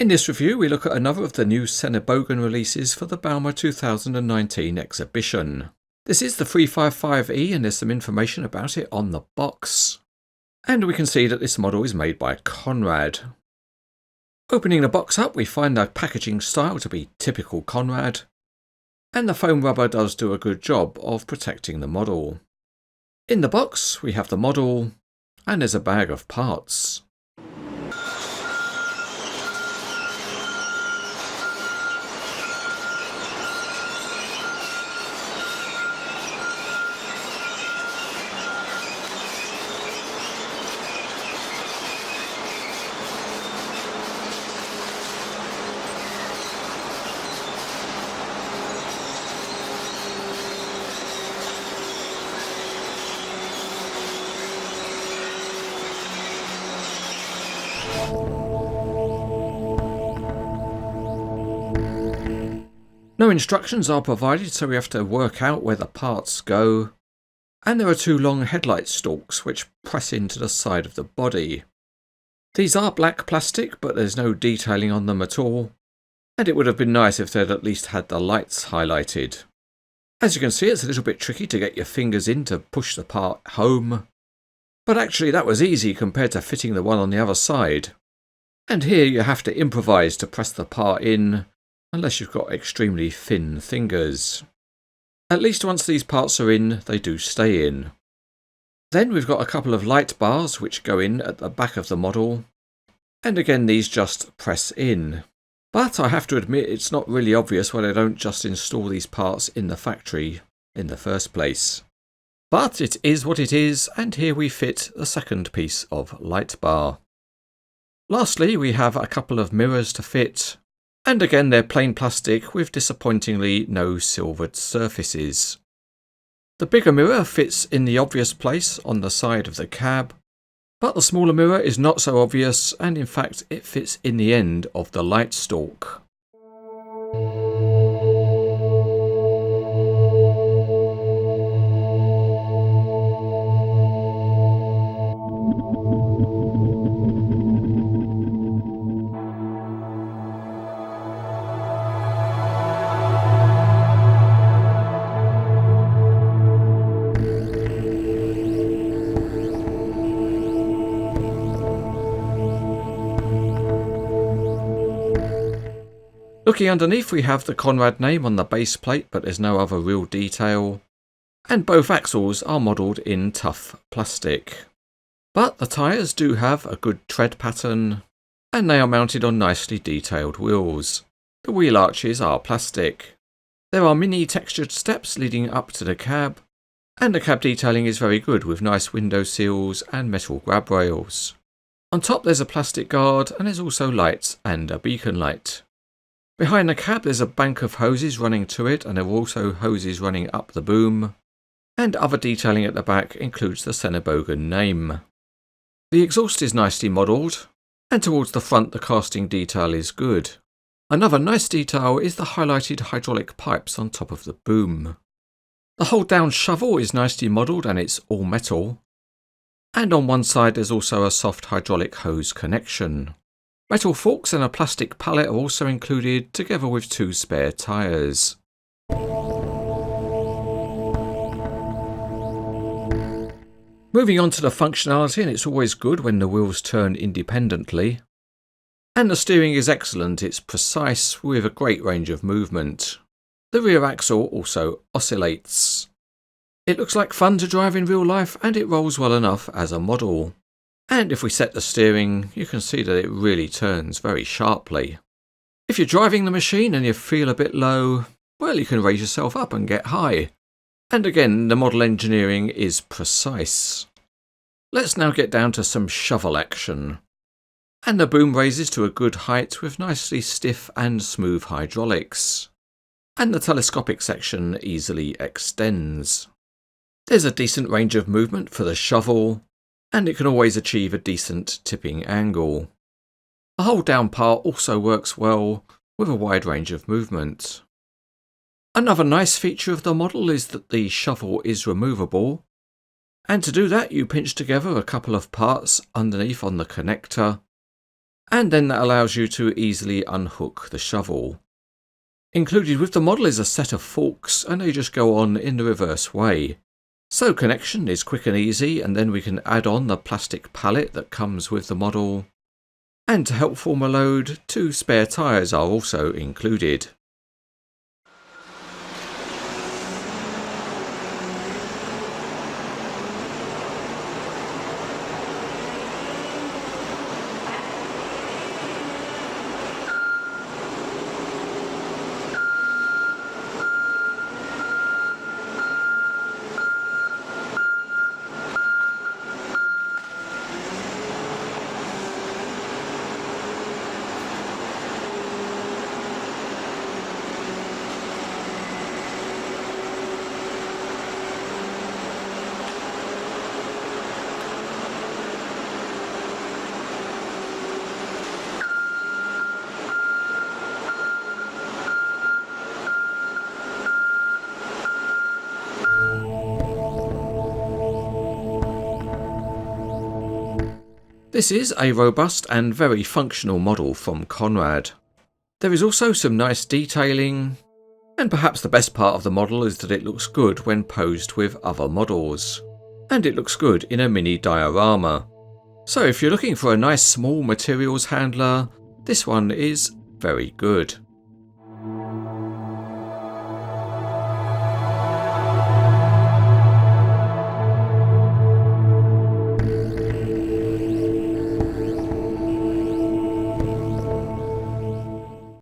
In this review, we look at another of the new Sennebogen releases for the Bauma 2019 exhibition. This is the 355E and there's some information about it on the box. And we can see that this model is made by Conrad. Opening the box up, we find the packaging style to be typical Conrad. And the foam rubber does do a good job of protecting the model. In the box, we have the model, and there's a bag of parts. No instructions are provided, so we have to work out where the parts go. And there are two long headlight stalks which press into the side of the body. These are black plastic, but there's no detailing on them at all. And it would have been nice if they'd at least had the lights highlighted. As you can see, it's a little bit tricky to get your fingers in to push the part home. But actually that was easy compared to fitting the one on the other side. And here you have to improvise to press the part in, unless you've got extremely thin fingers. At least once these parts are in, they do stay in. Then we've got a couple of light bars which go in at the back of the model. And again, these just press in. But I have to admit it's not really obvious why they don't just install these parts in the factory in the first place. But it is what it is, and here we fit the second piece of light bar. Lastly, we have a couple of mirrors to fit. And again, they're plain plastic with disappointingly no silvered surfaces. The bigger mirror fits in the obvious place on the side of the cab, but the smaller mirror is not so obvious, and in fact it fits in the end of the light stalk. Looking underneath, we have the Conrad name on the base plate, but there's no other real detail. And both axles are modelled in tough plastic. But the tyres do have a good tread pattern, and they are mounted on nicely detailed wheels. The wheel arches are plastic. There are mini textured steps leading up to the cab, and the cab detailing is very good with nice window sills and metal grab rails. On top there's a plastic guard, and there's also lights and a beacon light. Behind the cab there's a bank of hoses running to it, and there are also hoses running up the boom. And other detailing at the back includes the Sennebogen name. The exhaust is nicely modelled, and towards the front the casting detail is good. Another nice detail is the highlighted hydraulic pipes on top of the boom. The hold down shovel is nicely modelled and it's all metal. And on one side there's also a soft hydraulic hose connection. Metal forks and a plastic pallet are also included, together with two spare tyres. Moving on to the functionality, and it's always good when the wheels turn independently. And the steering is excellent, it's precise with a great range of movement. The rear axle also oscillates. It looks like fun to drive in real life, and it rolls well enough as a model. And if we set the steering, you can see that it really turns very sharply. If you're driving the machine and you feel a bit low, well, you can raise yourself up and get high. And again, the model engineering is precise. Let's now get down to some shovel action. And the boom raises to a good height with nicely stiff and smooth hydraulics. And the telescopic section easily extends. There's a decent range of movement for the shovel, and it can always achieve a decent tipping angle. The hold down part also works well with a wide range of movement. Another nice feature of the model is that the shovel is removable, and to do that you pinch together a couple of parts underneath on the connector, and then that allows you to easily unhook the shovel. Included with the model is a set of forks, and they just go on in the reverse way. So connection is quick and easy, and then we can add on the plastic pallet that comes with the model. And to help form a load, 2 spare tyres are also included. This is a robust and very functional model from Conrad. There is also some nice detailing, and perhaps the best part of the model is that it looks good when posed with other models. And it looks good in a mini diorama. So if you're looking for a nice small materials handler, this one is very good.